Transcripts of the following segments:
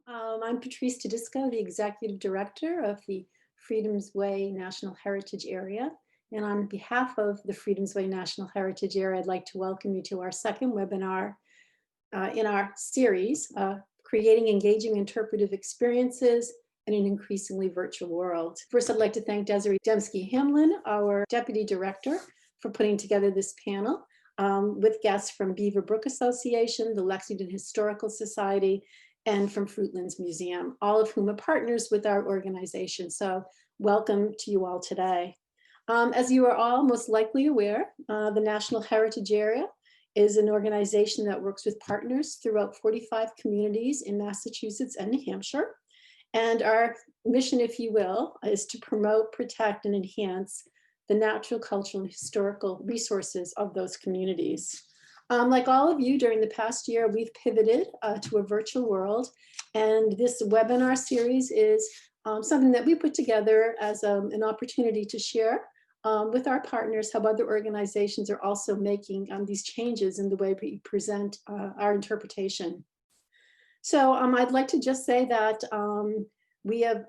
I'm Patrice Tedisco, the Executive Director of the Freedom's Way National Heritage Area. And on behalf of the Freedom's Way National Heritage Area, I'd like to welcome you to our second webinar in our series, Creating Engaging Interpretive Experiences in an Increasingly Virtual World. First, I'd like to thank Desiree Dembski-Hamlin, our Deputy Director, for putting together this panel with guests from Beaver Brook Association, the Lexington Historical Society, and from Fruitlands Museum, all of whom are partners with our organization. So welcome to you all today. As you are all most likely aware, the National Heritage Area is an organization that works with partners throughout 45 communities in Massachusetts and New Hampshire. And our mission, if you will, is to promote, protect, and enhance the natural, cultural, and historical resources of those communities. Like all of you, during the past year, we've pivoted to a virtual world. And this webinar series is something that we put together as an opportunity to share with our partners how other organizations are also making these changes in the way we present our interpretation. So I'd like to just say that we're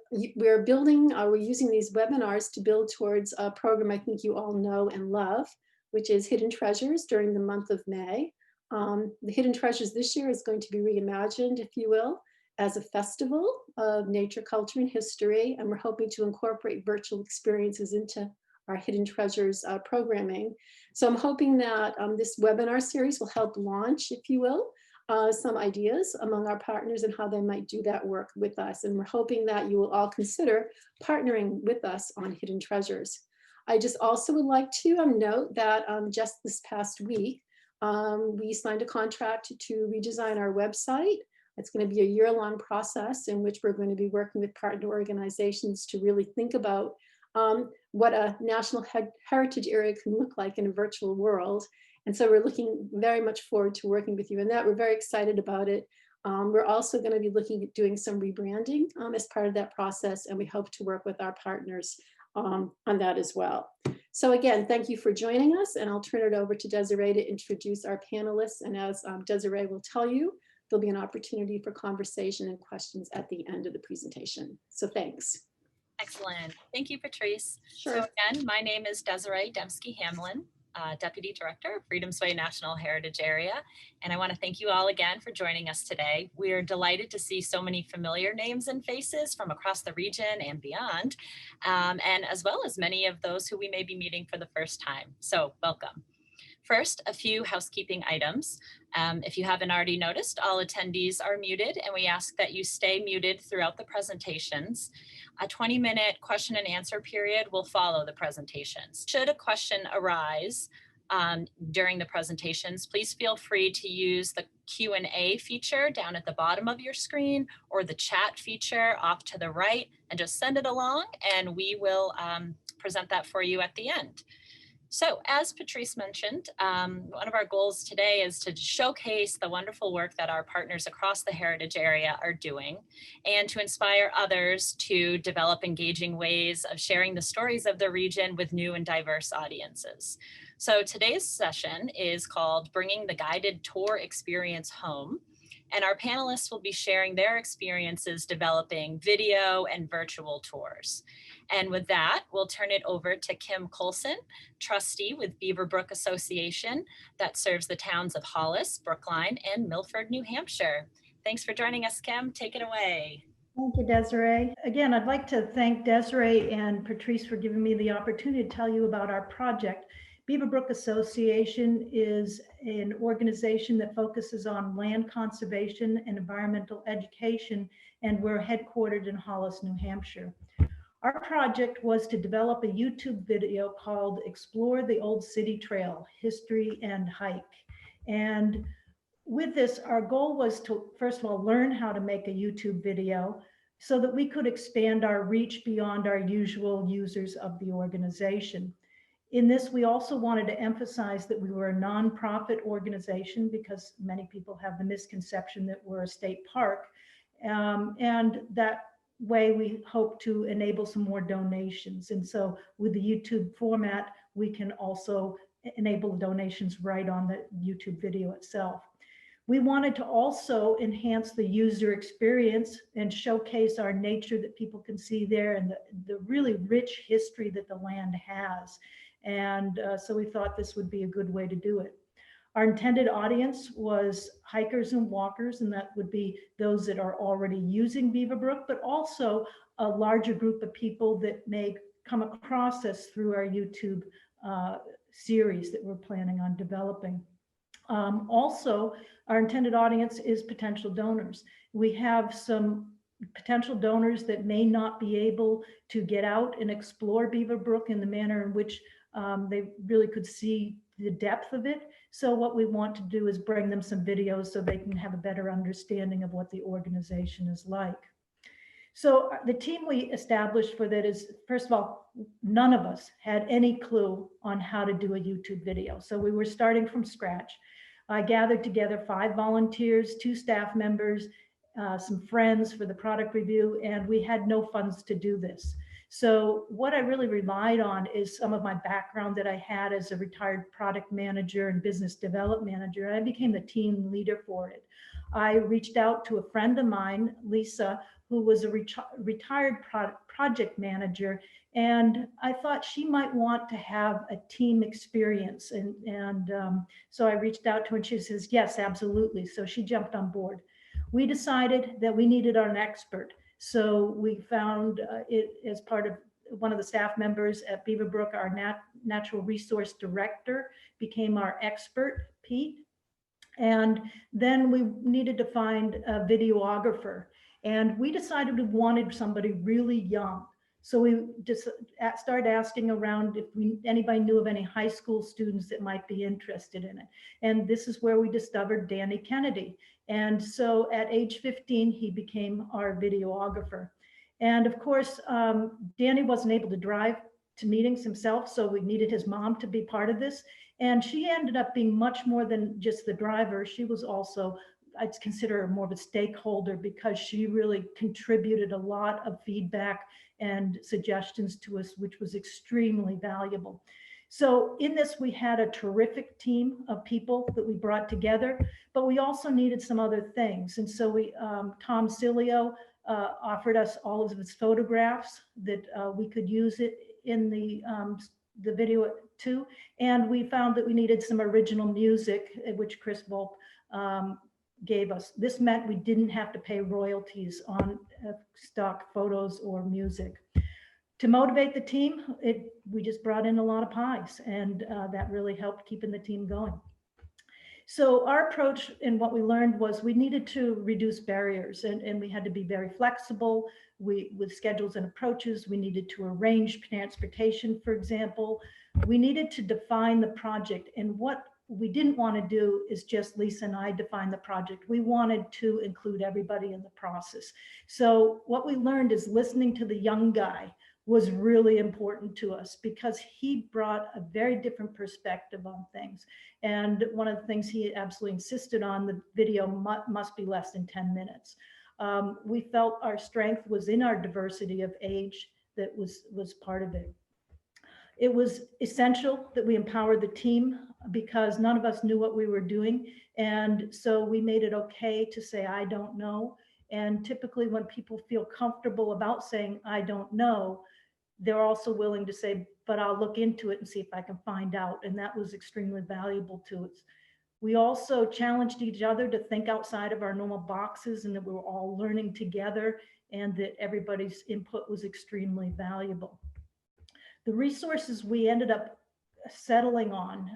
using these webinars to build towards a program I think you all know and love, which is Hidden Treasures during the month of May. The Hidden Treasures this year is going to be reimagined, if you will, as a festival of nature, culture, and history. And we're hoping to incorporate virtual experiences into our Hidden Treasures programming. So I'm hoping that this webinar series will help launch, if you will, some ideas among our partners and how they might do that work with us. And we're hoping that you will all consider partnering with us on Hidden Treasures. I just also would like to note that just this past week, we signed a contract to redesign our website. It's going to be a year-long process in which we're going to be working with partner organizations to really think about what a national heritage area can look like in a virtual world. And so we're looking very much forward to working with you in that. We're very excited about it. We're also going to be looking at doing some rebranding as part of that process, and we hope to work with our partners on that as well. So again, thank you for joining us, and I'll turn it over to Desiree to introduce our panelists. And as Desiree will tell you, there'll be an opportunity for conversation and questions at the end of the presentation. So thanks. Excellent. Thank you, Patrice. Sure. So again, my name is Desiree Dembski-Hamlin, Deputy Director of Freedom's Way National Heritage Area. And I want to thank you all again for joining us today. We are delighted to see so many familiar names and faces from across the region and beyond, and as well as many of those who we may be meeting for the first time. So welcome. First, a few housekeeping items. If you haven't already noticed, all attendees are muted, and we ask that you stay muted throughout the presentations. A 20-minute question and answer period will follow the presentations. Should a question arise during the presentations, please feel free to use the Q&A feature down at the bottom of your screen or the chat feature off to the right, and just send it along, and we will present that for you at the end. So as Patrice mentioned, one of our goals today is to showcase the wonderful work that our partners across the heritage area are doing, and to inspire others to develop engaging ways of sharing the stories of the region with new and diverse audiences. So today's session is called Bringing the Guided Tour Experience Home. And our panelists will be sharing their experiences developing video and virtual tours. And with that, we'll turn it over to Kim Colson, trustee with Beaver Brook Association that serves the towns of Hollis, Brookline, and Milford, New Hampshire. Thanks for joining us, Kim. Take it away. Thank you, Desiree. Again, I'd like to thank Desiree and Patrice for giving me the opportunity to tell you about our project. Beaver Brook Association is an organization that focuses on land conservation and environmental education, and we're headquartered in Hollis, New Hampshire. Our project was to develop a YouTube video called Explore the Old City Trail, History and Hike. And with this, our goal was to, first of all, learn how to make a YouTube video so that we could expand our reach beyond our usual users of the organization. In this, we also wanted to emphasize that we were a nonprofit organization because many people have the misconception that we're a state park. And that way we hope to enable some more donations. And so with the YouTube format, we can also enable donations right on the YouTube video itself. We wanted to also enhance the user experience and showcase our nature that people can see there and the really rich history that the land has. And so we thought this would be a good way to do it. Our intended audience was hikers and walkers, and that would be those that are already using Beaver Brook, but also a larger group of people that may come across us through our YouTube series that we're planning on developing. Also, our intended audience is potential donors. We have some potential donors that may not be able to get out and explore Beaver Brook in the manner in which they really could see the depth of it. So what we want to do is bring them some videos so they can have a better understanding of what the organization is like. So the team we established for that is, first of all, none of us had any clue on how to do a YouTube video. So we were starting from scratch. I gathered together 5 volunteers, 2 staff members, some friends for the product review, and we had no funds to do this. So what I really relied on is some of my background that I had as a retired product manager and business development manager, and I became the team leader for it. I reached out to a friend of mine, Lisa, who was a retired project manager, and I thought she might want to have a team experience. And so I reached out to her and she says, yes, absolutely. So she jumped on board. We decided that we needed an expert. So we found it as part of one of the staff members at Beaver Brook, our natural resource director became our expert, Pete. And then we needed to find a videographer. And we decided we wanted somebody really young. So we just started asking around if anybody knew of any high school students that might be interested in it. And this is where we discovered Danny Kennedy. And so at age 15, he became our videographer. And of course, Danny wasn't able to drive to meetings himself, so we needed his mom to be part of this. And she ended up being much more than just the driver. She was also, I'd consider her more of a stakeholder because she really contributed a lot of feedback and suggestions to us, which was extremely valuable. So in this, we had a terrific team of people that we brought together, but we also needed some other things. And so we, Tom Cilio offered us all of his photographs that we could use it in the video too. And we found that we needed some original music, which Chris Volp gave us. This meant we didn't have to pay royalties on stock photos or music. To motivate the team, we just brought in a lot of pies, and that really helped keeping the team going. So our approach and what we learned was we needed to reduce barriers, and we had to be very flexible with schedules and approaches. We needed to arrange transportation, for example. We needed to define the project, and what we didn't want to do is just Lisa and I define the project. We wanted to include everybody in the process. So what we learned is listening to the young guy was really important to us because he brought a very different perspective on things. And one of the things he absolutely insisted on, the video must be less than 10 minutes. We felt our strength was in our diversity of age that was part of it. It was essential that we empowered the team because none of us knew what we were doing. And so we made it okay to say, I don't know. And typically when people feel comfortable about saying, I don't know, they're also willing to say, but I'll look into it and see if I can find out. And that was extremely valuable to us. We also challenged each other to think outside of our normal boxes and that we were all learning together and that everybody's input was extremely valuable. The resources we ended up settling on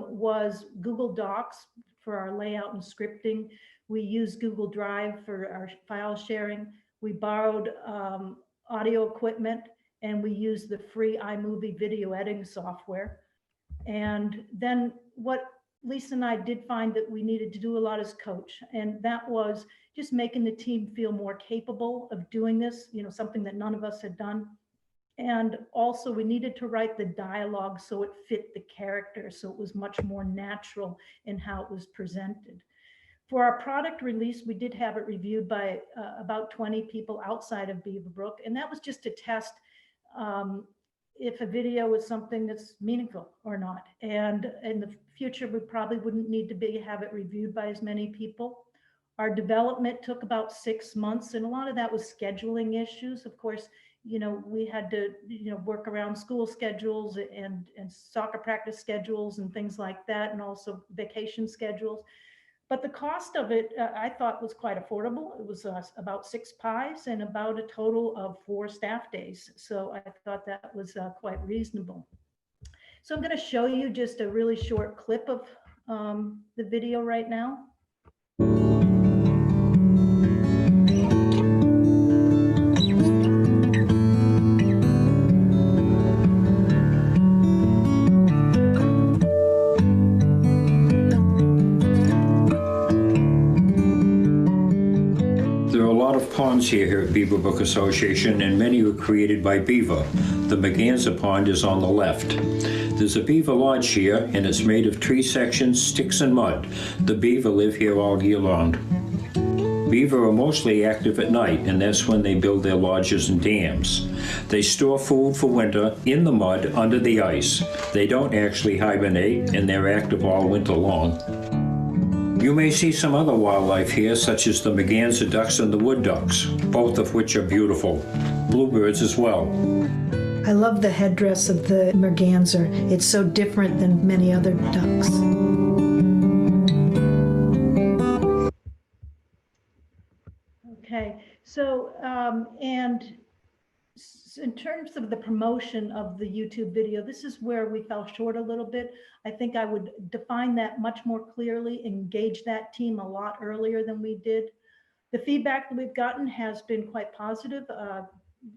was Google Docs for our layout and scripting. We used Google Drive for our file sharing. We borrowed audio equipment, and we used the free iMovie video editing software. And then what Lisa and I did find that we needed to do a lot as coach, and that was just making the team feel more capable of doing this, something that none of us had done. And also we needed to write the dialogue so it fit the character, so it was much more natural in how it was presented. For our product release, we did have it reviewed by about 20 people outside of Beaver Brook, and that was just to test if a video is something that's meaningful or not. And in the future, we probably wouldn't need to have it reviewed by as many people. Our development took about 6 months, and a lot of that was scheduling issues. Of course, we had to, work around school schedules and soccer practice schedules and things like that, and also vacation schedules. But the cost of it, I thought, was quite affordable. It was about 6 pies and about a total of 4 staff days. So I thought that was quite reasonable. So I'm going to show you just a really short clip of the video right now. Ponds here at Beaver Brook Association, and many were created by beaver. The Merganser Pond is on the left. There's a beaver lodge here, and it's made of tree sections, sticks, and mud. The beaver live here all year long. Beaver are mostly active at night, and that's when they build their lodges and dams. They store food for winter in the mud under the ice. They don't actually hibernate, and they're active all winter long. You may see some other wildlife here, such as the Merganser ducks and the wood ducks, both of which are beautiful. Bluebirds as well. I love the headdress of the Merganser. It's so different than many other ducks. Okay, so, and in terms of the promotion of the YouTube video, this is where we fell short a little bit. I think I would define that much more clearly, engage that team a lot earlier than we did. The feedback that we've gotten has been quite positive. A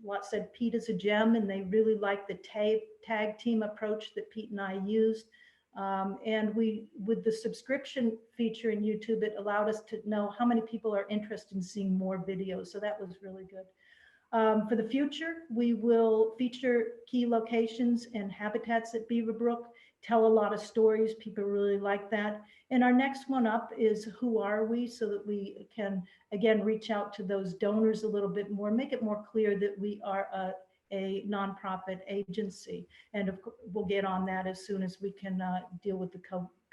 lot said Pete is a gem, and they really like the tag team approach that Pete and I used. And with the subscription feature in YouTube, it allowed us to know how many people are interested in seeing more videos. So that was really good. For the future, we will feature key locations and habitats at Beaver Brook, tell a lot of stories. People really like that. And our next one up is Who Are We? So that we can, again, reach out to those donors a little bit more, make it more clear that we are a nonprofit agency. And of course, we'll get on that as soon as we can deal with the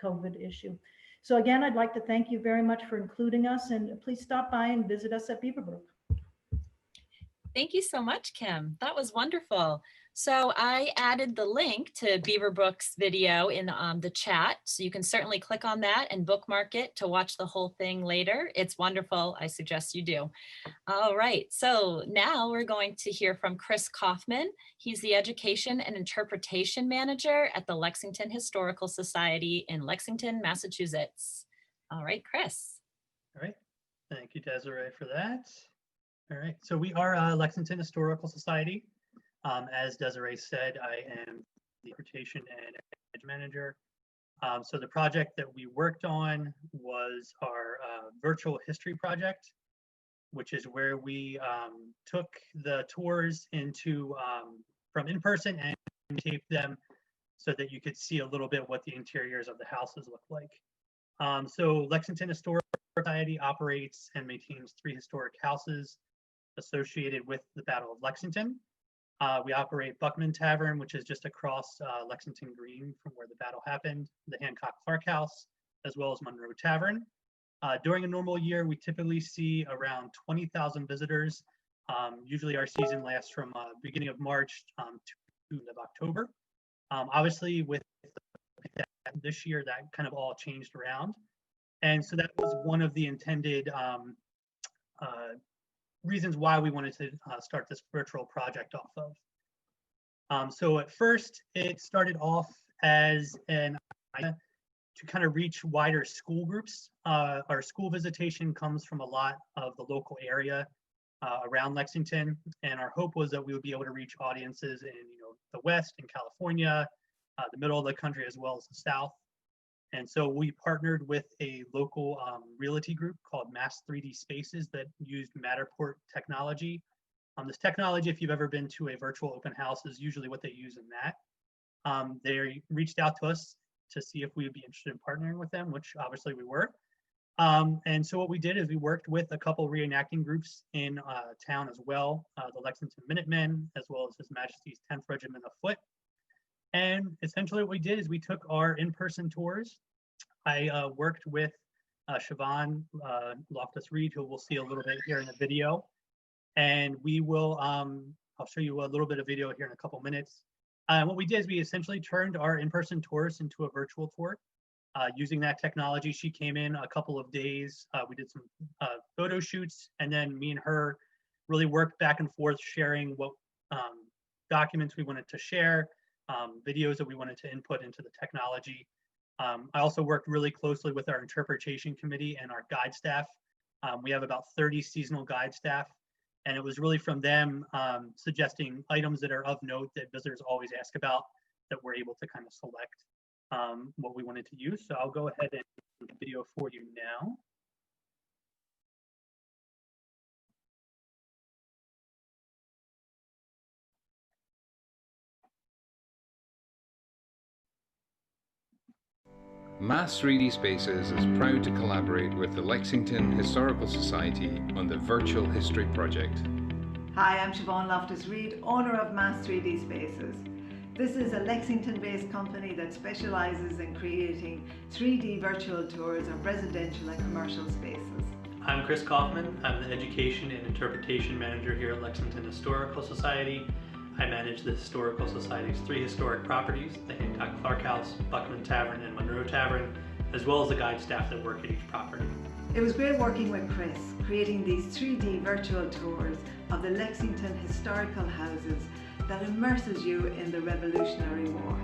COVID issue. So again, I'd like to thank you very much for including us, and please stop by and visit us at Beaver Brook. Thank you so much, Kim. That was wonderful. So I added the link to Beaver Brook's video in the chat. So you can certainly click on that and bookmark it to watch the whole thing later. It's wonderful. I suggest you do. All right. So now we're going to hear from Chris Kaufman. He's the Education and Interpretation Manager at the Lexington Historical Society in Lexington, Massachusetts. All right, Chris. All right. Thank you, Desiree, for that. All right, so we are Lexington Historical Society. As Desiree said, I am the Interpretation and Ed Manager. So the project that we worked on was our virtual history project, which is where we took the tours into from in person and taped them so that you could see a little bit what the interiors of the houses look like. So Lexington Historical Society operates and maintains 3 historic houses associated with the Battle of Lexington. We operate Buckman Tavern, which is just across Lexington Green from where the battle happened, the Hancock Clark House, as well as Monroe Tavern. During a normal year, we typically see around 20,000 visitors. Usually our season lasts from beginning of March to the end of October. Obviously with this year, that kind of all changed around. And so that was one of the intended reasons why we wanted to start this virtual project off of. So at first, it started off as an idea to kind of reach wider school groups. Our school visitation comes from a lot of the local area around Lexington, and our hope was that we would be able to reach audiences in the West, in California, the middle of the country, as well as the South. And so we partnered with a local realty group called Mass 3D Spaces that used Matterport technology. This technology, if you've ever been to a virtual open house, is usually what they use in that. They reached out to us to see if we would be interested in partnering with them, which obviously we were. And so what we did is we worked with a couple reenacting groups in town as well, the Lexington Minutemen, as well as His Majesty's 10th Regiment of Foot. And essentially what we did is we took our in-person tours. I worked with Siobhan Loftus-Reed, who we'll see a little bit here in the video. And we will, I'll show you a little bit of video here in a couple minutes. What we did is we essentially turned our in-person tours into a virtual tour. Using that technology, she came in a couple of days. We did some photo shoots, and then me and her really worked back and forth, sharing what documents we wanted to share, videos that we wanted to input into the technology. I also worked really closely with our interpretation committee and our guide staff. We have about 30 seasonal guide staff, and it was really from them suggesting items that are of note that visitors always ask about that we're able to kind of select what we wanted to use. So I'll go ahead and do the video for you now. Mass 3D Spaces is proud to collaborate with the Lexington Historical Society on the Virtual History Project. Hi, I'm Siobhan Loftus-Reed, owner of Mass 3D Spaces. This is a Lexington-based company that specializes in creating 3D virtual tours of residential and commercial spaces. I'm Chris Kaufman. I'm the Education and Interpretation Manager here at Lexington Historical Society. I manage the Historical Society's 3 historic properties, the Hancock Clark House, Buckman Tavern, and Monroe Tavern, as well as the guide staff that work at each property. It was great working with Chris, creating these 3D virtual tours of the Lexington historical houses that immerses you in the Revolutionary War.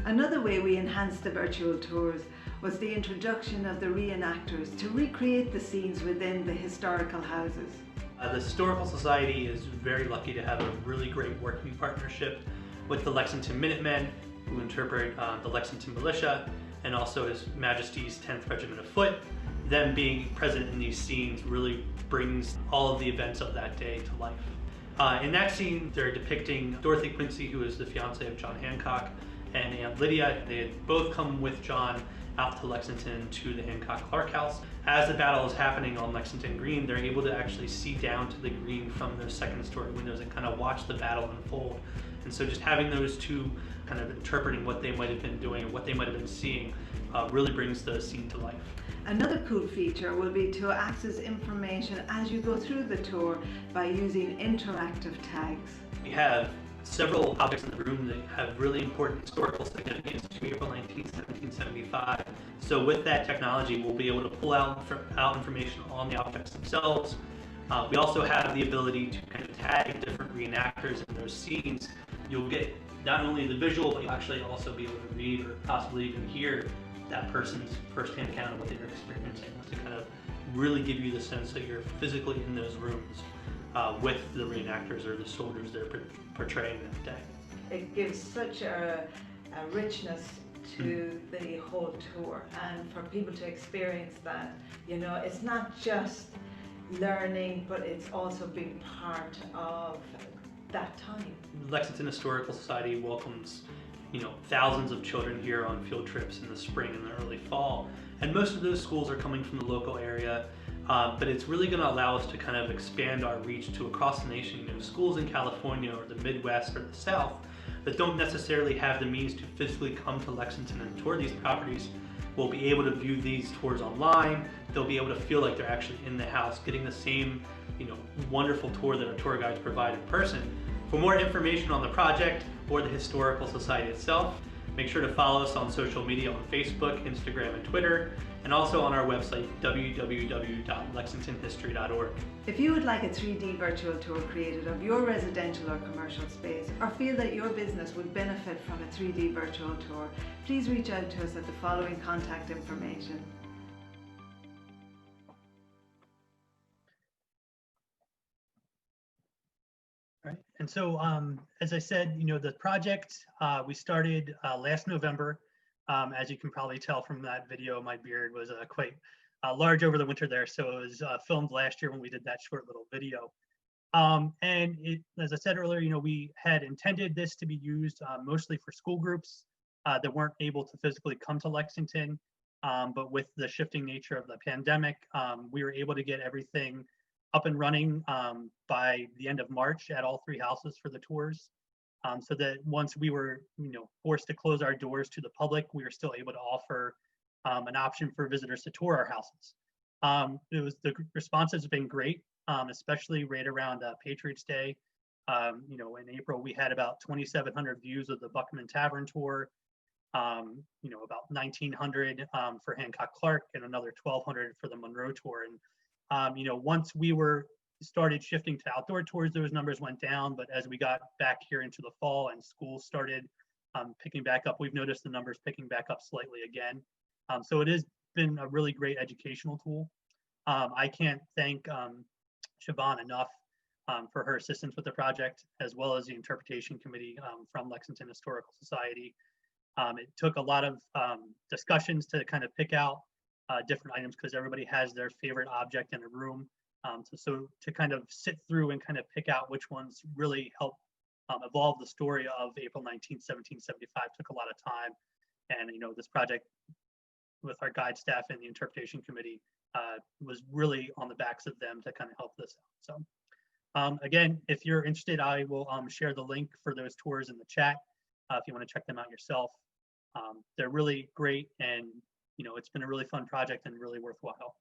Another way we enhanced the virtual tours was the introduction of the reenactors to recreate the scenes within the historical houses. The Historical Society is very lucky to have a really great working partnership with the Lexington Minutemen, who interpret the Lexington Militia, and also His Majesty's 10th Regiment of Foot. Them being present in these scenes really brings all of the events of that day to life. In that scene, they're depicting Dorothy Quincy, who is the fiance of John Hancock, and Aunt Lydia. They had both come with John out to Lexington to the Hancock Clark House. As the battle is happening on Lexington Green, they're able to actually see down to the green from those second-story windows and kind of watch the battle unfold. And so just having those two kind of interpreting what they might have been doing and what they might have been seeing really brings the scene to life. Another cool feature will be to access information as you go through the tour by using interactive tags. We have several objects in the room that have really important historical significance to April 19th, 1775. So with that technology, we'll be able to pull out information on the objects themselves. We also have the ability to kind of tag different reenactors in those scenes. You'll get not only the visual, but you'll actually also be able to read or possibly even hear that person's firsthand account of what they're experiencing, to kind of really give you the sense that you're physically in those rooms with the reenactors or the soldiers they're portraying that day. It gives such a richness to the whole tour, and for people to experience that, you know, it's not just learning, but it's also being part of that time. Lexington Historical Society welcomes, you know, thousands of children here on field trips in the spring and the early fall, and most of those schools are coming from the local area. But it's really going to allow us to kind of expand our reach to across the nation. You know, schools in California or the Midwest or the South that don't necessarily have the means to physically come to Lexington and tour these properties will be able to view these tours online. They'll be able to feel like they're actually in the house, getting the same, you know, wonderful tour that our tour guides provide in person. For more information on the project or the Historical Society itself, make sure to follow us on social media on Facebook, Instagram, and Twitter, and also on our website, www.lexingtonhistory.org. If you would like a 3D virtual tour created of your residential or commercial space, or feel that your business would benefit from a 3D virtual tour, please reach out to us at the following contact information. Right. And so, as I said, you know, the project we started last November. As you can probably tell from that video, my beard was quite large over the winter there. So it was filmed last year when we did that short little video. And it, as I said earlier, you know, we had intended this to be used mostly for school groups that weren't able to physically come to Lexington. but with the shifting nature of the pandemic, we were able to get everything up and running by the end of March at all 3 houses for the tours. So that once we were, forced to close our doors to the public, we were still able to offer an option for visitors to tour our houses. The response has been great, especially right around Patriots Day. In April, we had about 2,700 views of the Buckman Tavern tour, about 1,900 for Hancock Clark, and another 1,200 for the Monroe tour. And, once we started shifting to outdoor tours, those numbers went down. But as we got back here into the fall and schools started picking back up, we've noticed the numbers picking back up slightly again. So it has been a really great educational tool. I can't thank Siobhan enough for her assistance with the project, as well as the interpretation committee from Lexington Historical Society. It took a lot of discussions to kind of pick out different items, because everybody has their favorite object in a room. So to kind of sit through and kind of pick out which ones really help evolve the story of April 19th, 1775 took a lot of time. And, this project with our guide staff and the interpretation committee was really on the backs of them to kind of help this out. So again, if you're interested, I will share the link for those tours in the chat if you want to check them out yourself. They're really great, and it's been a really fun project and really worthwhile.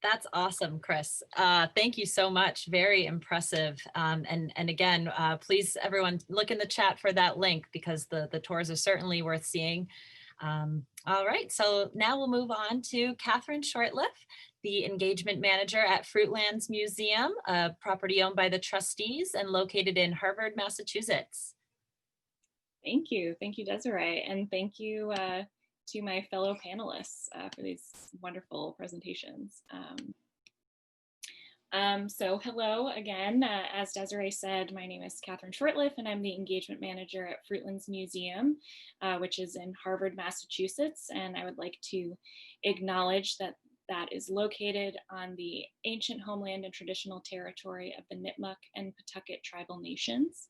That's awesome, Chris. Thank you so much. Very impressive. And again, please, everyone, look in the chat for that link, because the tours are certainly worth seeing. All right, so now we'll move on to Catherine Shortliff, the engagement manager at Fruitlands Museum, a property owned by the Trustees and located in Harvard, Massachusetts. Thank you, Desiree, and thank you to my fellow panelists for these wonderful presentations. So hello again. As Desiree said, my name is Catherine Shortliff, and I'm the engagement manager at Fruitlands Museum, which is in Harvard, Massachusetts. And I would like to acknowledge that that is located on the ancient homeland and traditional territory of the Nipmuc and Pawtucket tribal nations.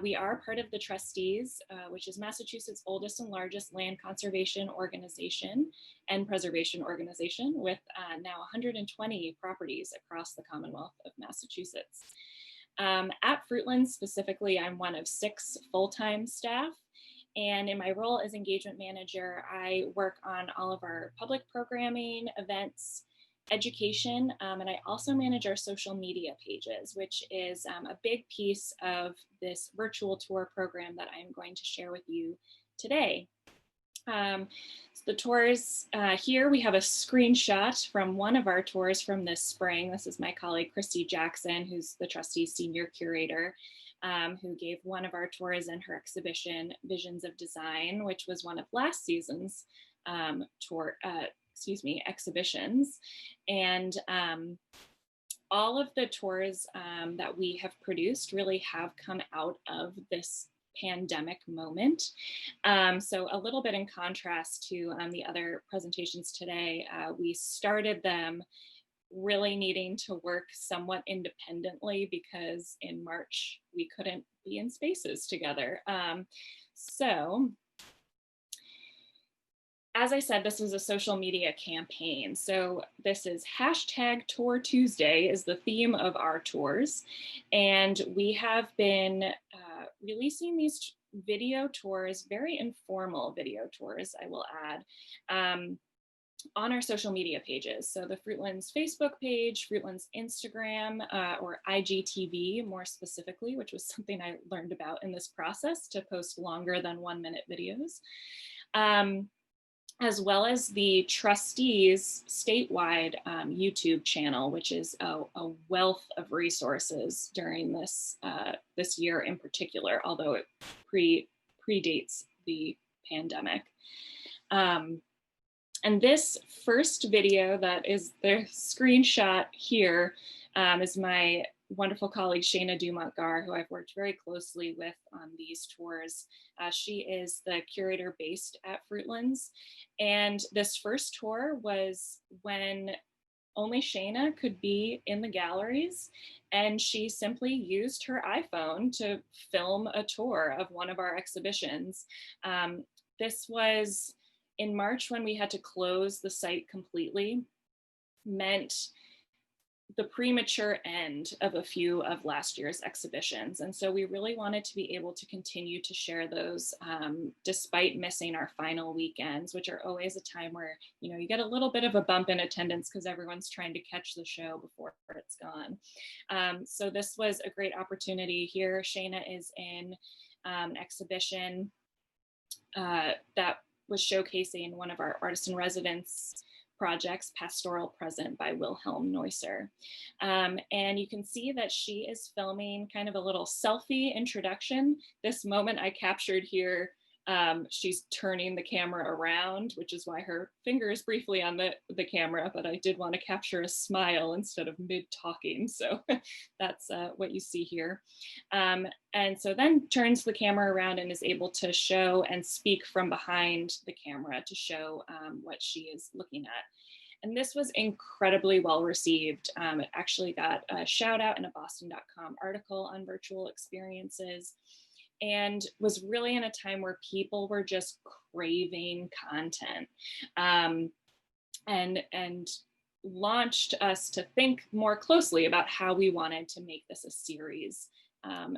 We are part of the Trustees, which is Massachusetts' oldest and largest land conservation organization and preservation organization, with now 120 properties across the Commonwealth of Massachusetts. At Fruitlands specifically, I'm one of 6 full-time staff. And in my role as engagement manager, I work on all of our public programming, events, education, and I also manage our social media pages, which is a big piece of this virtual tour program that I'm going to share with you today. So the tours, here we have a screenshot from one of our tours from this spring. This is my colleague, Christy Jackson, who's the Trustees Senior Curator, who gave one of our tours in her exhibition, Visions of Design, which was one of last season's exhibitions. And all of the tours that we have produced really have come out of this pandemic moment. So a little bit in contrast to the other presentations today, we started them really needing to work somewhat independently, because in March we couldn't be in spaces together. So as I said, this was a social media campaign. So this is #TourTuesday is the theme of our tours. And we have been releasing these video tours, very informal video tours, I will add, on our social media pages. So the Fruitlands Facebook page, Fruitlands Instagram, or IGTV more specifically, which was something I learned about in this process, to post longer than 1-minute videos. As well as the Trustees statewide YouTube channel, which is a wealth of resources during this this year in particular, although it predates the pandemic. And this first video that is the screenshot here is my wonderful colleague, Shana Dumont-Gar, who I've worked very closely with on these tours. She is the curator based at Fruitlands. And this first tour was when only Shana could be in the galleries, and she simply used her iPhone to film a tour of one of our exhibitions. This was in March when we had to close the site completely, meant the premature end of a few of last year's exhibitions. And so we really wanted to be able to continue to share those despite missing our final weekends, which are always a time where, you know, you get a little bit of a bump in attendance because everyone's trying to catch the show before it's gone. So this was a great opportunity here. Shayna is in an exhibition that was showcasing one of our artist in residence projects, Pastoral Present by Wilhelm Neusser. And you can see that she is filming kind of a little selfie introduction. This moment I captured here, she's turning the camera around, which is why her finger is briefly on the camera, but I did want to capture a smile instead of mid-talking. So that's what you see here. And so then turns the camera around and is able to show and speak from behind the camera to show what she is looking at. And this was incredibly well received. It actually got a shout out in a Boston.com article on virtual experiences, and was really in a time where people were just craving content, and launched us to think more closely about how we wanted to make this a series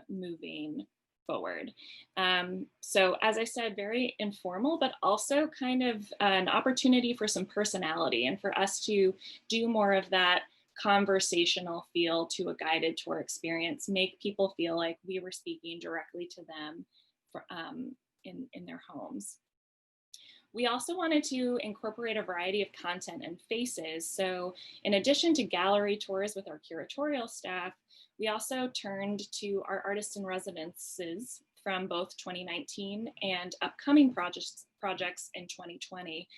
moving forward. So as I said, very informal, but also kind of an opportunity for some personality and for us to do more of that conversational feel to a guided tour experience, make people feel like we were speaking directly to them for, in their homes. We also wanted to incorporate a variety of content and faces. So in addition to gallery tours with our curatorial staff, we also turned to our artists in residences from both 2019 and upcoming projects in 2020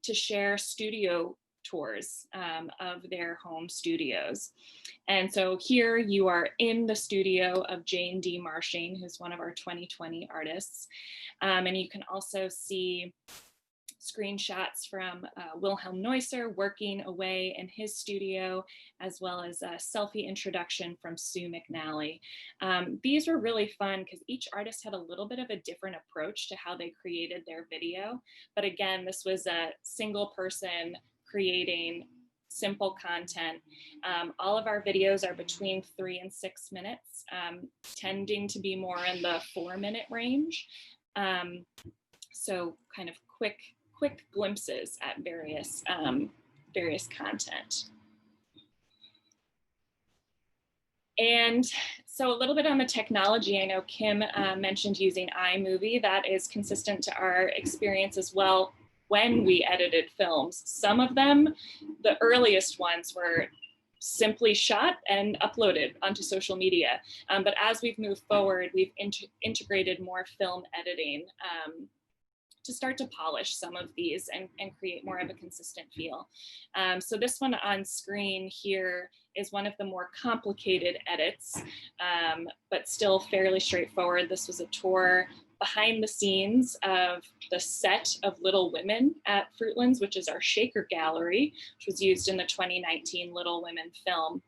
to share studio tours of their home studios. And so here you are in the studio of Jane D. Marshing, who's one of our 2020 artists. And you can also see screenshots from Wilhelm Neusser working away in his studio, as well as a selfie introduction from Sue McNally. These were really fun because each artist had a little bit of a different approach to how they created their video. But again, this was a single person creating simple content. All of our videos are between 3 and 6 minutes, tending to be more in the 4-minute range. So kind of quick glimpses at various content. And so a little bit on the technology. I know Kim mentioned using iMovie. That is consistent to our experience as well when we edited films. Some of them, the earliest ones, were simply shot and uploaded onto social media. But as we've moved forward, we've integrated more film editing to start to polish some of these and create more of a consistent feel. So this one on screen here is one of the more complicated edits, but still fairly straightforward. This was a tour behind the scenes of the set of Little Women at Fruitlands, which is our Shaker Gallery, which was used in the 2019 Little Women film.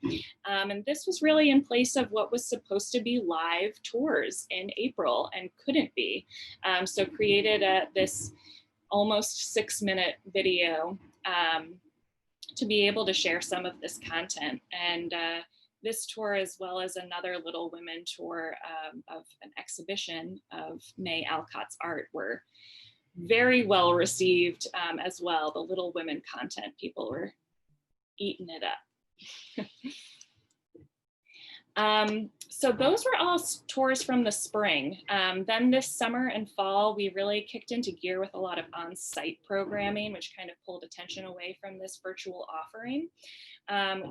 And this was really in place of what was supposed to be live tours in April and couldn't be. So created this almost 6-minute video to be able to share some of this content. And this tour, as well as another Little Women tour of an exhibition of May Alcott's art, were very well received as well. The Little Women content, people were eating it up. So those were all tours from the spring. Then this summer and fall, we really kicked into gear with a lot of on-site programming, which kind of pulled attention away from this virtual offering.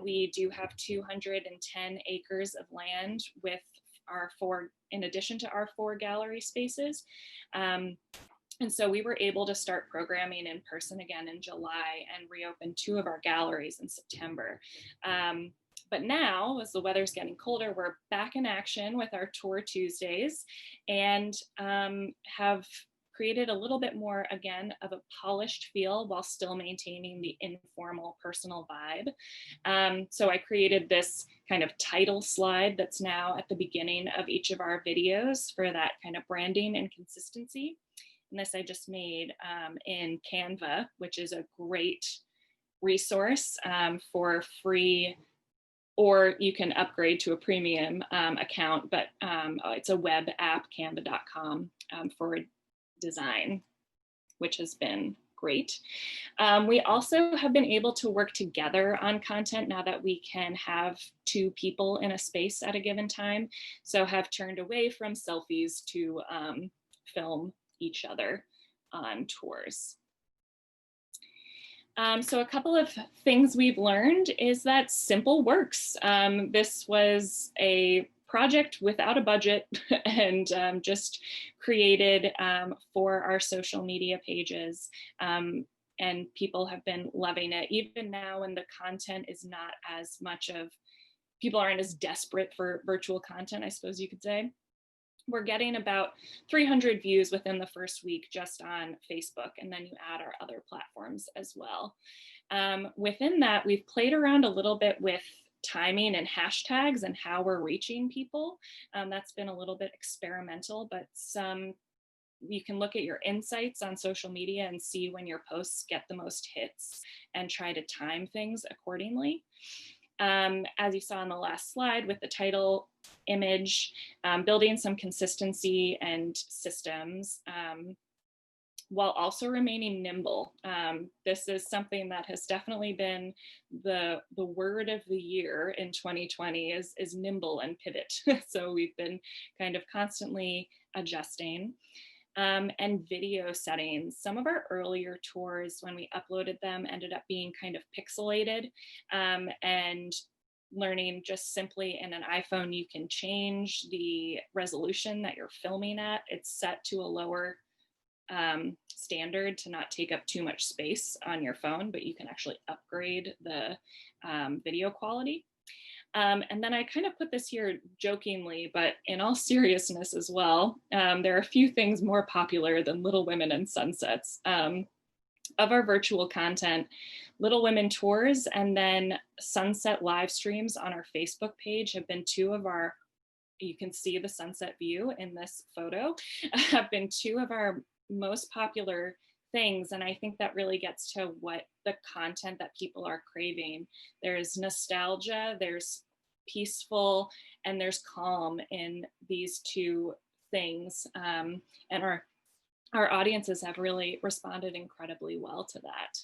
We do have 210 acres of land with our in addition to our 4 gallery spaces. And so we were able to start programming in person again in July and reopen 2 of our galleries in September. But now, as the weather's getting colder, we're back in action with our Tour Tuesdays and have created a little bit more, again, of a polished feel while still maintaining the informal personal vibe. So I created this kind of title slide that's now at the beginning of each of our videos for that kind of branding and consistency. and this I just made in Canva, which is a great resource for free, or you can upgrade to a premium account, but it's a web app, canva.com, for design, which has been great. We also have been able to work together on content now that we can have 2 people in a space at a given time. So have turned away from selfies to film each other on tours. So a couple of things we've learned is that simple works. This was a project without a budget and just created for our social media pages. And people have been loving it. Even now when the content is not as much of, people aren't as desperate for virtual content, I suppose you could say. We're getting about 300 views within the first week just on Facebook, and then you add our other platforms as well. Within that, we've played around a little bit with timing and hashtags and how we're reaching people. That's been a little bit experimental, but you can look at your insights on social media and see when your posts get the most hits and try to time things accordingly. As you saw on the last slide with the title, image, building some consistency and systems, while also remaining nimble. This is something that has definitely been the word of the year in 2020 is nimble and pivot. So we've been kind of constantly adjusting. And video settings. Some of our earlier tours, when we uploaded them, ended up being kind of pixelated, and learning just simply in an iPhone, you can change the resolution that you're filming at. It's set to a lower standard to not take up too much space on your phone, but you can actually upgrade the video quality. And then I kind of put this here jokingly, but in all seriousness as well, there are a few things more popular than Little Women and Sunsets. Of our virtual content, Little Women tours and then sunset live streams on our Facebook page have been 2 of our, you can see the sunset view in this photo, have been 2 of our most popular things. And I think that really gets to what the content that people are craving. There's nostalgia, there's peaceful, and there's calm in these 2 things. And our audiences have really responded incredibly well to that.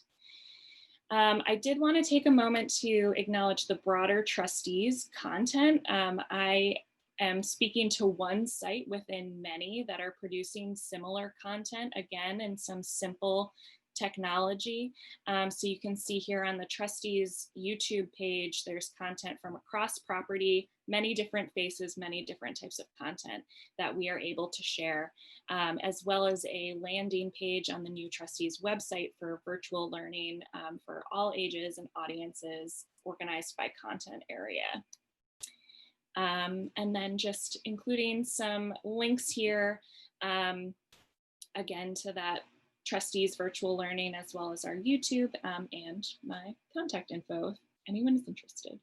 I did want to take a moment to acknowledge the broader Trustees content. I am speaking to one site within many that are producing similar content, again, in some simple technology. So you can see here on the Trustees YouTube page, there's content from across property, many different faces, many different types of content that we are able to share, as well as a landing page on the new Trustees website for virtual learning for all ages and audiences, organized by content area. And then just including some links here, again, to that Trustees virtual learning, as well as our YouTube and my contact info if anyone is interested.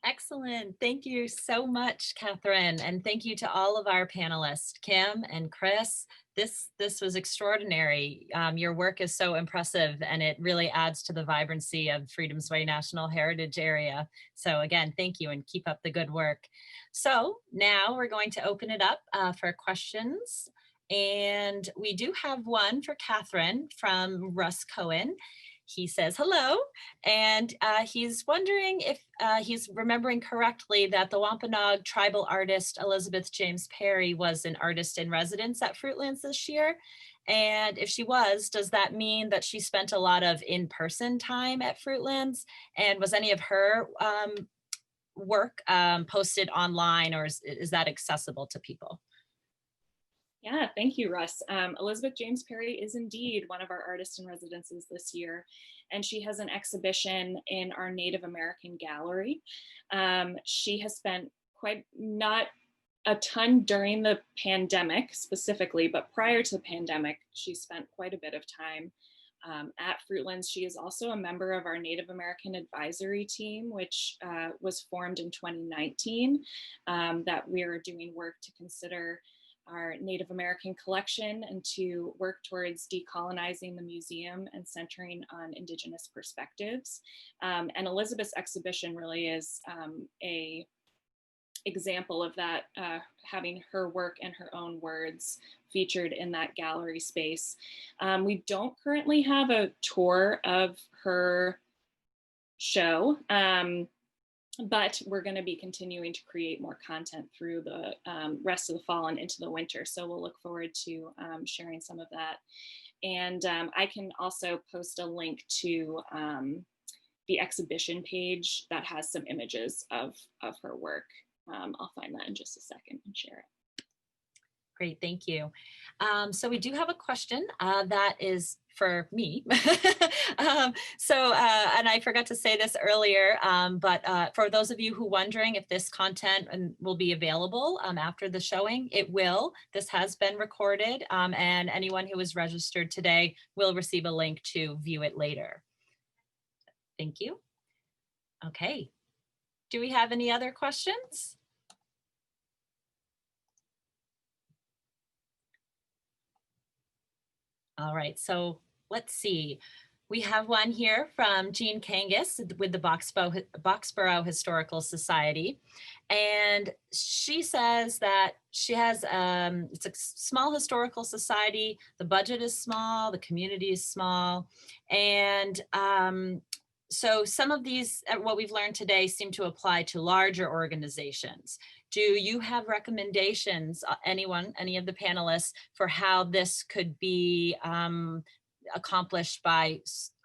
Excellent. Thank you so much, Catherine. And thank you to all of our panelists, Kim and Chris. This was extraordinary. Your work is so impressive, and it really adds to the vibrancy of Freedom's Way National Heritage Area. So again, thank you and keep up the good work. So now we're going to open it up for questions. And we do have one for Catherine from Russ Cohen. He says, hello, and he's wondering if he's remembering correctly that the Wampanoag tribal artist Elizabeth James Perry was an artist in residence at Fruitlands this year. And if she was, does that mean that she spent a lot of in-person time at Fruitlands? And was any of her work posted online, or is that accessible to people? Yeah, thank you, Russ. Elizabeth James Perry is indeed one of our artists in residences this year, and she has an exhibition in our Native American gallery. She has spent not a ton during the pandemic specifically, but prior to the pandemic, she spent quite a bit of time at Fruitlands. She is also a member of our Native American advisory team, which was formed in 2019, that we are doing work to consider our Native American collection and to work towards decolonizing the museum and centering on Indigenous perspectives. And Elizabeth's exhibition really is a example of that, having her work and her own words featured in that gallery space. We don't currently have a tour of her show, but we're going to be continuing to create more content through the rest of the fall and into the winter. So we'll look forward to sharing some of that. And I can also post a link to the exhibition page that has some images of her work. I'll find that in just a second and share it. Great, thank you. So we do have a question that is for me. And I forgot to say this earlier, but for those of you who are wondering if this content will be available after the showing, it will. This has been recorded, and anyone who is registered today will receive a link to view it later. Thank you. Okay. Do we have any other questions? All right, so let's see. We have one here from Jean Kangas with the Boxborough Historical Society. And she says that she has, it's a small historical society. The budget is small, the community is small. And so some of these, what we've learned today, seem to apply to larger organizations. Do you have recommendations, any of the panelists, for how this could be accomplished by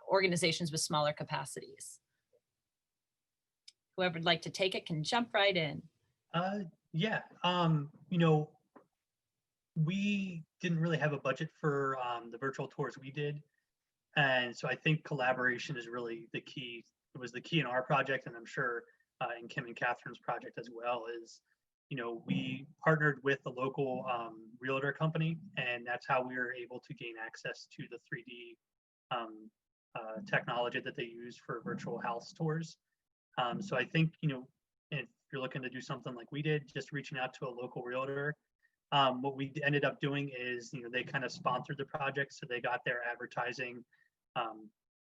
organizations with smaller capacities? Whoever would like to take it can jump right in. Yeah, you know, we didn't really have a budget for the virtual tours we did. And so I think collaboration is really the key. It was the key in our project, and I'm sure in Kim and Catherine's project as well, is, you know, we partnered with the local realtor company, and that's how we were able to gain access to the 3D technology that they use for virtual house tours. So I think, you know, if you're looking to do something like we did, just reaching out to a local realtor. What we ended up doing is, you know, they kind of sponsored the project, so they got their advertising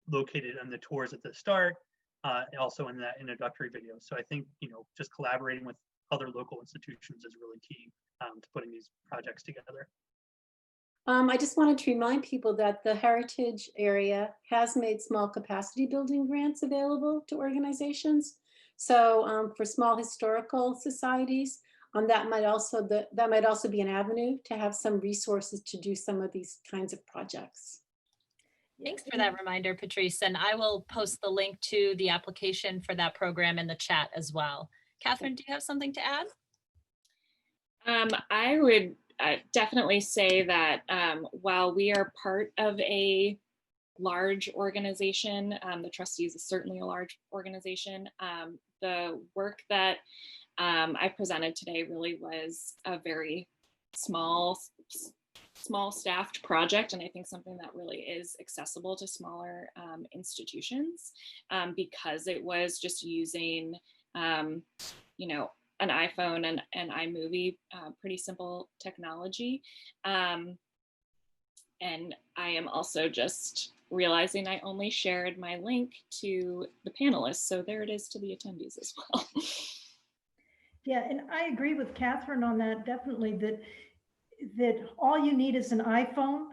located on the tours at the start, also in that introductory video. So I think, you know, just collaborating with other local institutions is really key to putting these projects together. I just wanted to remind people that the Heritage area has made small capacity building grants available to organizations. So for small historical societies, that might also be an avenue to have some resources to do some of these kinds of projects. Thanks for that reminder, Patrice. And I will post the link to the application for that program in the chat as well. Catherine, do you have something to add? I would definitely say that while we are part of a large organization, the Trustees is certainly a large organization, the work that I presented today really was a very small staffed project, and I think something that really is accessible to smaller institutions because it was just using you know, an iPhone and iMovie, pretty simple technology. And I am also just realizing I only shared my link to the panelists, so there it is to the attendees as well. Yeah, and I agree with Catherine on that, definitely, that all you need is an iPhone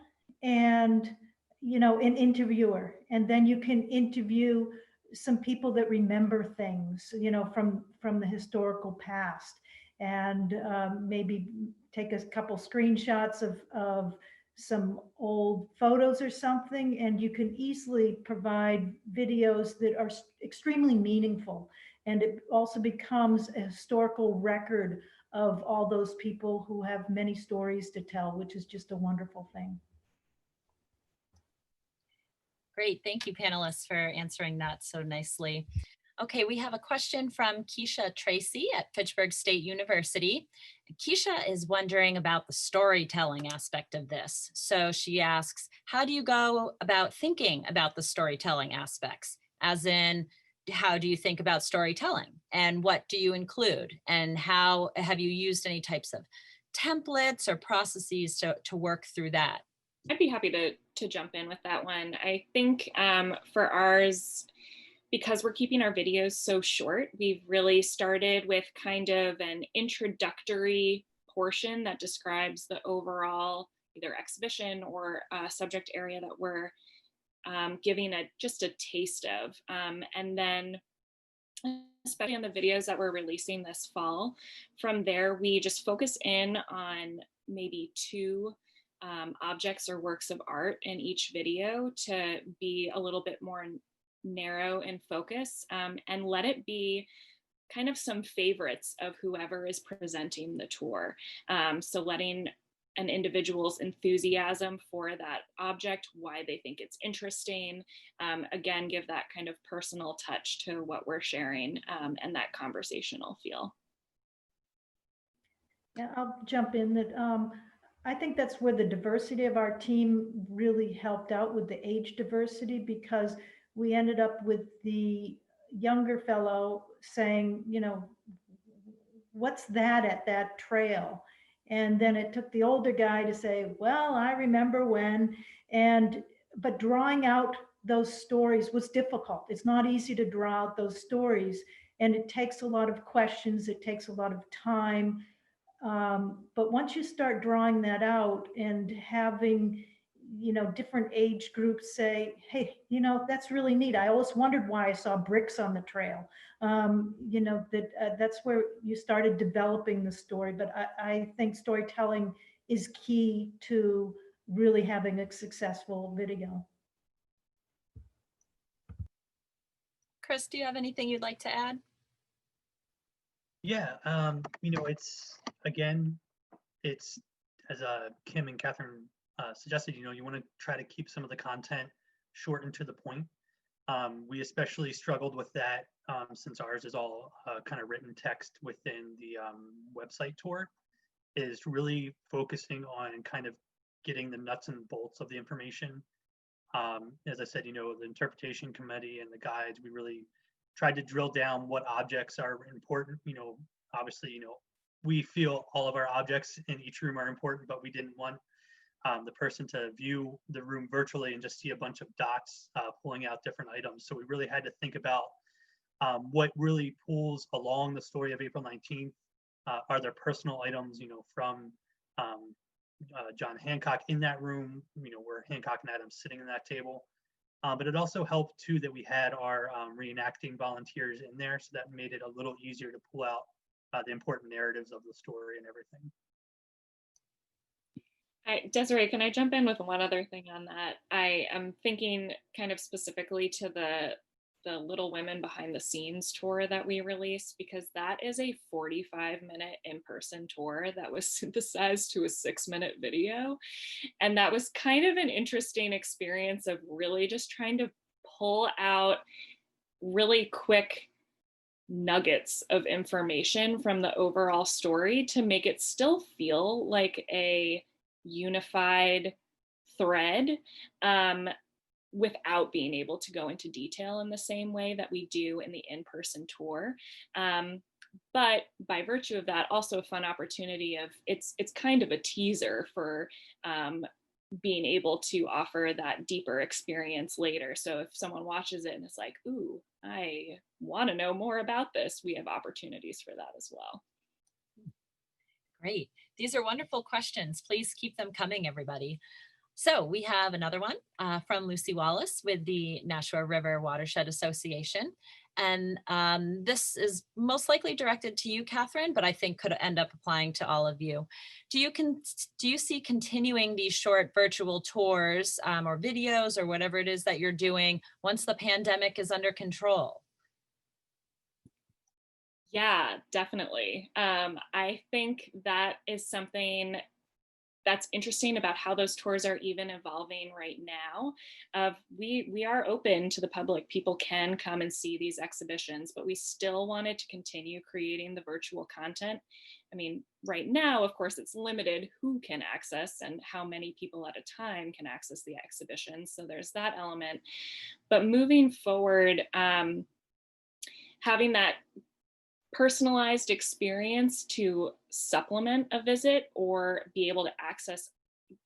and, you know, an interviewer, and then you can interview some people that remember things, you know, from the historical past, and maybe take a couple screenshots of some old photos or something, and you can easily provide videos that are extremely meaningful. And it also becomes a historical record of all those people who have many stories to tell, which is just a wonderful thing. Great, thank you, panelists, for answering that so nicely. Okay, we have a question from Keisha Tracy at Fitchburg State University. Keisha is wondering about the storytelling aspect of this. So she asks, how do you go about thinking about the storytelling aspects? As in, how do you think about storytelling? And what do you include? And how have you used any types of templates or processes to work through that? I'd be happy to jump in with that one. I think for ours, because we're keeping our videos so short, we've really started with kind of an introductory portion that describes the overall either exhibition or subject area that we're giving just a taste of. And then especially on the videos that we're releasing this fall, from there we just focus in on maybe 2 objects or works of art in each video to be a little bit more narrow in focus, and let it be kind of some favorites of whoever is presenting the tour. So letting an individual's enthusiasm for that object, why they think it's interesting, again, give that kind of personal touch to what we're sharing, and that conversational feel. Yeah, I'll jump in that I think that's where the diversity of our team really helped out with the age diversity, because we ended up with the younger fellow saying, you know, what's that at that trail? And then it took the older guy to say, well, I remember when, but drawing out those stories was difficult. It's not easy to draw out those stories, and it takes a lot of questions. It takes a lot of time. But once you start drawing that out and having, you know, different age groups say, hey, you know, that's really neat. I always wondered why I saw bricks on the trail. You know, that's where you started developing the story. But I think storytelling is key to really having a successful video. Chris, do you have anything you'd like to add? Yeah, you know, it's as Kim and Catherine suggested, you know, you want to try to keep some of the content short and to the point. We especially struggled with that since ours is all kind of written text within the website tour, is really focusing on kind of getting the nuts and bolts of the information. As I said, you know, the interpretation committee and the guides, we really tried to drill down what objects are important. You know, obviously, you know, we feel all of our objects in each room are important, but we didn't want the person to view the room virtually and just see a bunch of dots pulling out different items. So we really had to think about what really pulls along the story of April 19th. Are there personal items, you know, from John Hancock in that room, you know, where Hancock and Adams sitting in that table. But it also helped too that we had our reenacting volunteers in there, so that made it a little easier to pull out the important narratives of the story and everything. Desiree, can I jump in with one other thing on that? I am thinking kind of specifically to the Little Women behind the scenes tour that we released, because that is a 45-minute in-person tour that was synthesized to a 6-minute video. And that was kind of an interesting experience of really just trying to pull out really quick nuggets of information from the overall story to make it still feel like a unified thread, without being able to go into detail in the same way that we do in the in-person tour. But by virtue of that, also a fun opportunity of it's kind of a teaser for being able to offer that deeper experience later. So if someone watches it and it's like, ooh, I want to know more about this, we have opportunities for that as well. Great. These are wonderful questions. Please keep them coming, everybody. So we have another one from Lucy Wallace with the Nashua River Watershed Association. And this is most likely directed to you, Catherine, but I think could end up applying to all of you. Do you see continuing these short virtual tours or videos or whatever it is that you're doing once the pandemic is under control? Yeah, definitely. I think that is something that's interesting about how those tours are even evolving right now. We are open to the public. People can come and see these exhibitions, but we still wanted to continue creating the virtual content. I mean, right now, of course, it's limited who can access and how many people at a time can access the exhibition. So there's that element. But moving forward, having that personalized experience to supplement a visit or be able to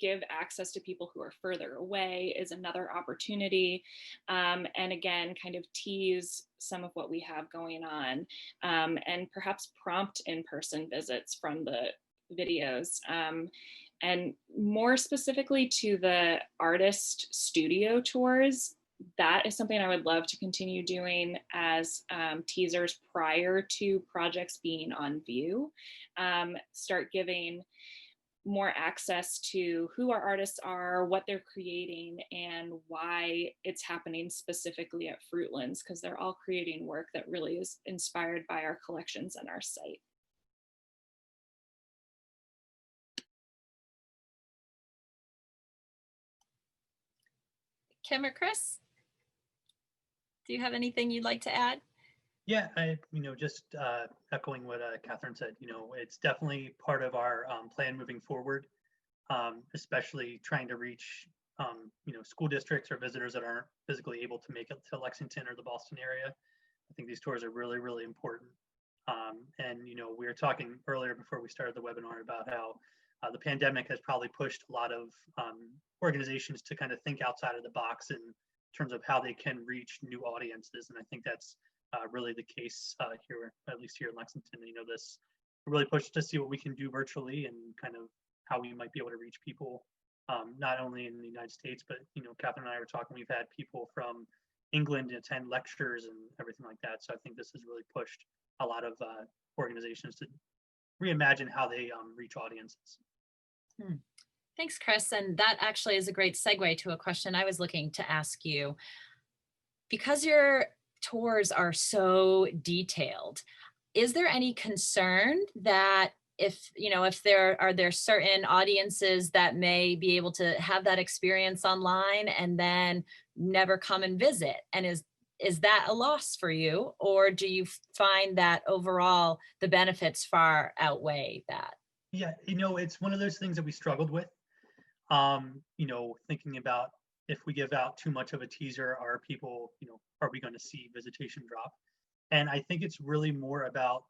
give access to people who are further away is another opportunity. And again, kind of tease some of what we have going on, and perhaps prompt in-person visits from the videos. And more specifically to the artist studio tours, that is something I would love to continue doing as teasers prior to projects being on view. Start giving more access to who our artists are, what they're creating, and why it's happening specifically at Fruitlands, because they're all creating work that really is inspired by our collections and our site. Kim or Chris, do you have anything you'd like to add? Yeah, just echoing what Catherine said, it's definitely part of our plan moving forward, especially trying to reach, school districts or visitors that aren't physically able to make it to Lexington or the Boston area. I think these tours are really, really important. And, we were talking earlier before we started the webinar about how the pandemic has probably pushed a lot of organizations to kind of think outside of the box in terms of how they can reach new audiences. And I think that's really the case here, at least here in Lexington. This really pushed to see what we can do virtually and kind of how we might be able to reach people, not only in the United States, but, Catherine and I were talking, we've had people from England attend lectures and everything like that. So I think this has really pushed a lot of organizations to reimagine how they reach audiences. Thanks, Chris. And that actually is a great segue to a question I was looking to ask you. Because your tours are so detailed, is there any concern that if there are certain audiences that may be able to have that experience online and then never come and visit? And is that a loss for you, or do you find that overall the benefits far outweigh that? Yeah, it's one of those things that we struggled with. Thinking about if we give out too much of a teaser, are people, are we going to see visitation drop? And I think it's really more about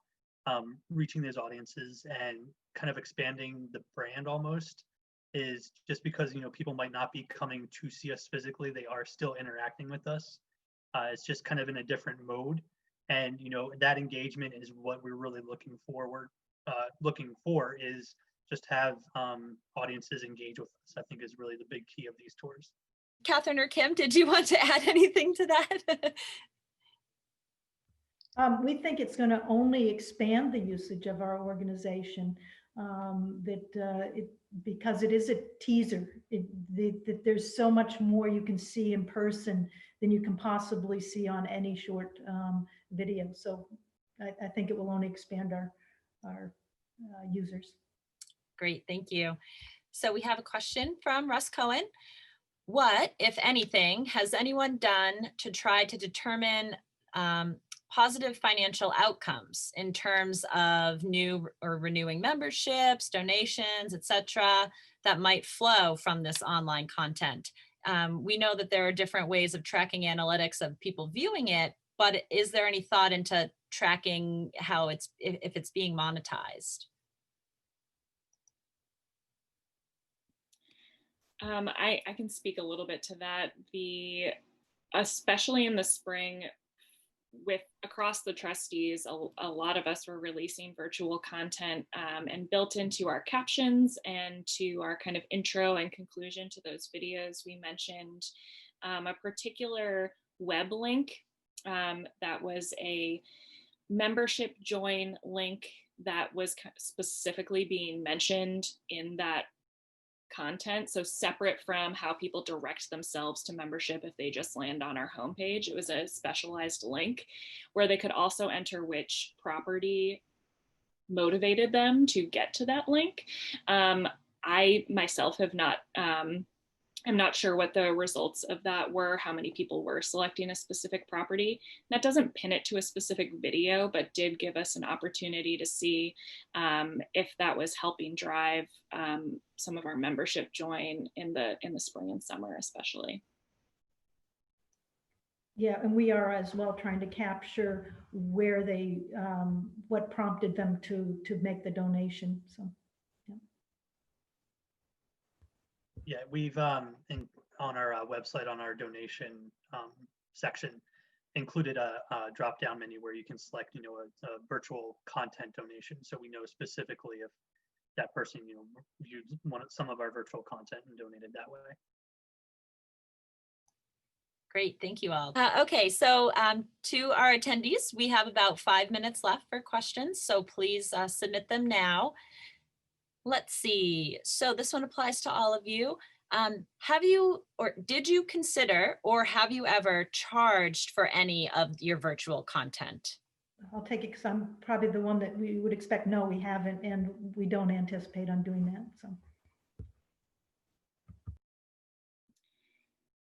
reaching those audiences and kind of expanding the brand almost, is just because, people might not be coming to see us physically, they are still interacting with us. It's just kind of in a different mode. And, that engagement is what we're really looking for is just have audiences engage with us. I think is really the big key of these tours. Catherine or Kim, did you want to add anything to that? We think it's going to only expand the usage of our organization, because it is a teaser. There's so much more you can see in person than you can possibly see on any short video. So I think it will only expand our users. Great, thank you. So we have a question from Russ Cohen. What, if anything, has anyone done to try to determine positive financial outcomes in terms of new or renewing memberships, donations, etc., that might flow from this online content? We know that there are different ways of tracking analytics of people viewing it, but is there any thought into tracking how if it's being monetized? I can speak a little bit to that. Especially in the spring, across the trustees, a lot of us were releasing virtual content, and built into our captions and to our kind of intro and conclusion to those videos, we mentioned a particular web link that was a membership join link that was specifically being mentioned in that content. So separate from how people direct themselves to membership if they just land on our homepage, it was a specialized link where they could also enter which property motivated them to get to that link. I myself have not, I'm not sure what the results of that were, how many people were selecting a specific property. That doesn't pin it to a specific video, but did give us an opportunity to see if that was helping drive some of our membership join in the spring and summer, especially. Yeah, and we are as well trying to capture where they, what prompted them to make the donation. So, Yeah, we've on our website, on our donation section, included a drop-down menu where you can select, a virtual content donation. So we know specifically if that person, viewed some of our virtual content and donated that way. Great, thank you all. Okay, so to our attendees, we have about 5 minutes left for questions, so please submit them now. Let's see, so this one applies to all of you. Have you, or did you consider, or have you ever charged for any of your virtual content? I'll take it because I'm probably the one that we would expect. No, we haven't, and we don't anticipate on doing that. So.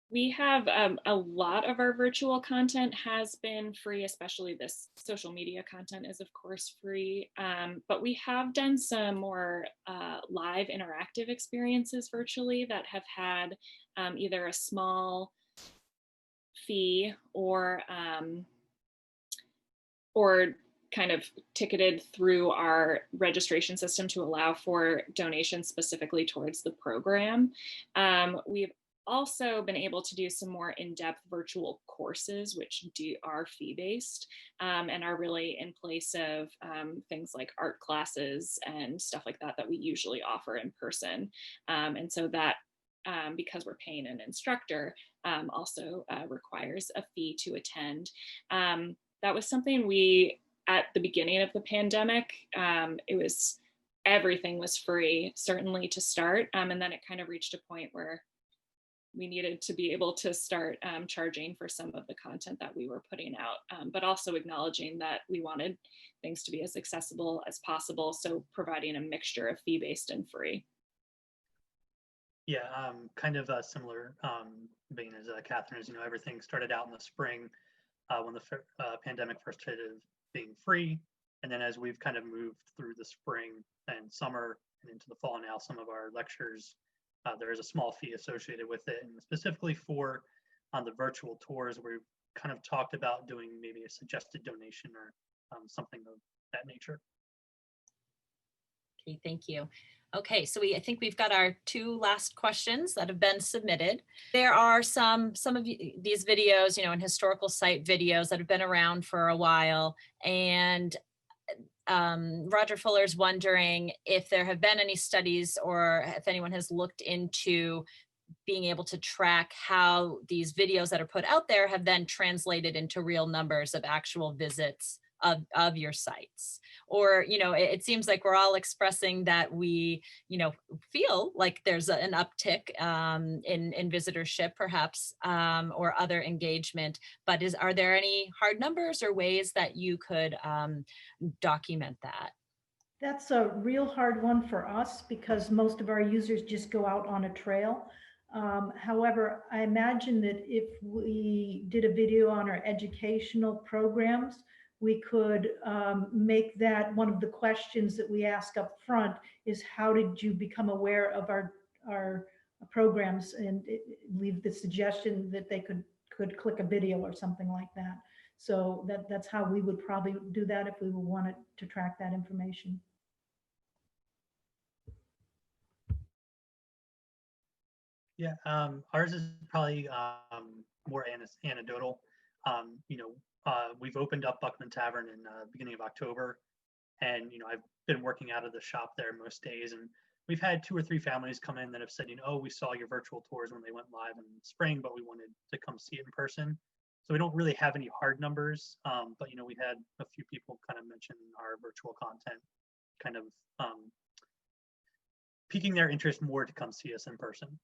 We have a lot of our virtual content has been free, especially this social media content is of course free, but we have done some more live interactive experiences virtually that have had either a small fee or kind of ticketed through our registration system to allow for donations specifically towards the program. We've also been able to do some more in-depth virtual courses, which are fee-based and are really in place of things like art classes and stuff like that that we usually offer in person. And so that, because we're paying an instructor, also requires a fee to attend. That was something we, at the beginning of the pandemic, everything was free, certainly to start. And then it kind of reached a point where we needed to be able to start charging for some of the content that we were putting out, but also acknowledging that we wanted things to be as accessible as possible. So providing a mixture of fee-based and free. Yeah, kind of a similar vein as Catherine is, everything started out in the spring when the pandemic first hit of being free. And then as we've kind of moved through the spring and summer and into the fall now, some of our lectures, there is a small fee associated with it. And specifically for on the virtual tours, we've kind of talked about doing maybe a suggested donation or something of that nature. Okay, thank you. Okay, so I think we've got our 2 last questions that have been submitted. There are some of these videos, and historical site videos that have been around for a while. And Roger Fuller's wondering if there have been any studies or if anyone has looked into being able to track how these videos that are put out there have then translated into real numbers of actual visits of your sites. Or, it seems like we're all expressing that we, feel like there's an uptick in visitorship perhaps, or other engagement, but are there any hard numbers or ways that you could document that? That's a real hard one for us because most of our users just go out on a trail. However, I imagine that if we did a video on our educational programs, we could make that one of the questions that we ask up front is how did you become aware of our programs, and leave the suggestion that they could click a video or something like that. So that's how we would probably do that if we wanted to track that information. Yeah, ours is probably more anecdotal. We've opened up Buckman Tavern in the beginning of October, and I've been working out of the shop there most days, and we've had 2 or 3 families come in that have said, oh, we saw your virtual tours when they went live in spring, but we wanted to come see it in person. So we don't really have any hard numbers, but we had a few people kind of mention our virtual content, kind of piquing their interest more to come see us in person.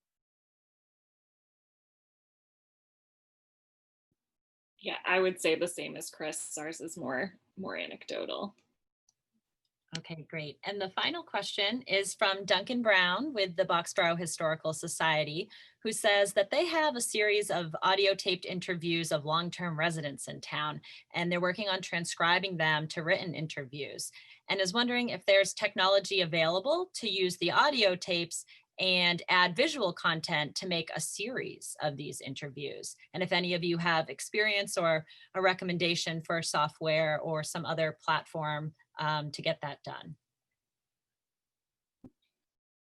Yeah, I would say the same as Chris. Ours is more anecdotal. Okay, great. And the final question is from Duncan Brown with the Boxborough Historical Society, who says that they have a series of audio taped interviews of long-term residents in town, and they're working on transcribing them to written interviews, and is wondering if there's technology available to use the audio tapes and add visual content to make a series of these interviews. And if any of you have experience or a recommendation for software or some other platform to get that done.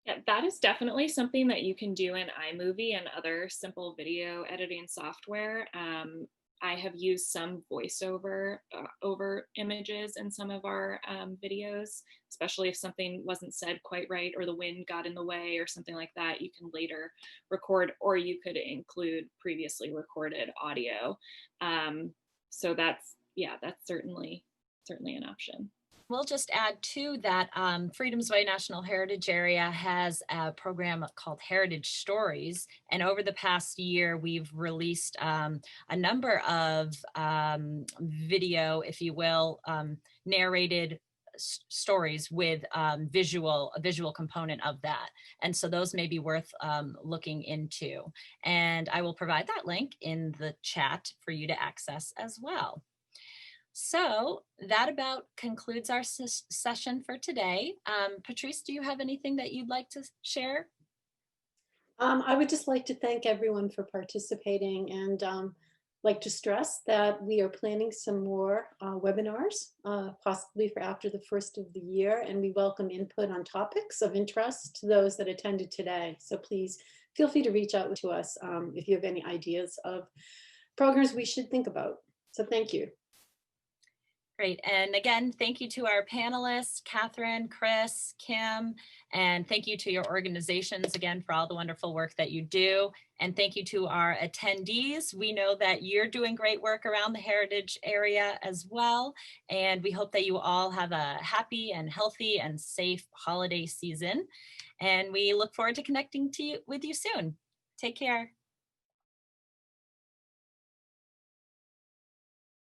Yeah, that is definitely something that you can do in iMovie and other simple video editing software. I have used some voiceover over images in some of our videos, especially if something wasn't said quite right or the wind got in the way or something like that. You can later record, or you could include previously recorded audio. So that's certainly an option. We'll just add too that Freedom's Way National Heritage Area has a program called Heritage Stories. And over the past year, we've released a number of video, if you will, narrated stories with a visual component of that. And so those may be worth looking into. And I will provide that link in the chat for you to access as well. So that about concludes our session for today. Patrice, do you have anything that you'd like to share? I would just like to thank everyone for participating and like to stress that we are planning some more webinars, possibly for after the first of the year, and we welcome input on topics of interest to those that attended today. So please feel free to reach out to us if you have any ideas of programs we should think about. So thank you. Great. And again, thank you to our panelists, Catherine, Chris, Kim, and thank you to your organizations again for all the wonderful work that you do. And thank you to our attendees. We know that you're doing great work around the heritage area as well. And we hope that you all have a happy and healthy and safe holiday season. And we look forward to connecting with you soon. Take care.